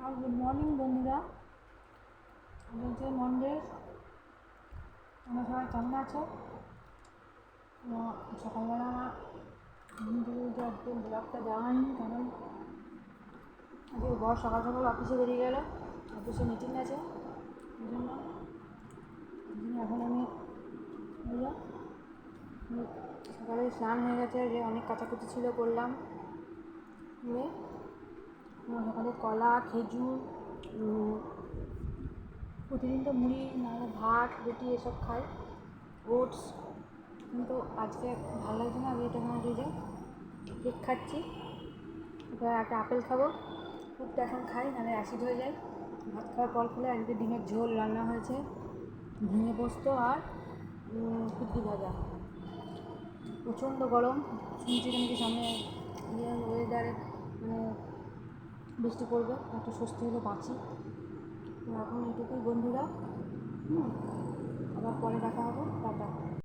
আর good morning বন্ধুরা, হচ্ছে Monday. আমরা সবাই কেমন আছো? সকালবেলা ঘুম থেকে উঠে আজকে ব্লগটা দেওয়া হয়নি, কারণ আজকে বর সকাল সকাল অফিসে বেরিয়ে গেল, অফিসে মিটিং আছে, এই জন্য এখন আমি সকালে স্নান হয়ে গেছে, যে অনেক কাচাকুচি ছিল করলাম। সকালে কলা, খেজুর, প্রতিদিন তো মুড়ি নাহলে ভাত রুটি এসব খাই, ওটস, কিন্তু আজকে ভালো লাগছে না। আমি এটা যে কেক খাচ্ছি, এবার একটা আপেল খাবো। খুবটা এখন খাই, নাহলে অ্যাসিড হয়ে যায়। ভাত খাওয়ার পর খেলে আজকে ডিমের ঝোল রান্না হয়েছে, ঝিঙে পোস্ত আর কুদ্রি ভাজা। প্রচণ্ড গরম, শুনছি নাকি সামনে ওয়েদারে বৃষ্টি পড়বে, একটু স্বস্তি হলে বাঁচি। এখন এটুকুই বন্ধুরা, আবার পরে দেখা হবে, টাটা।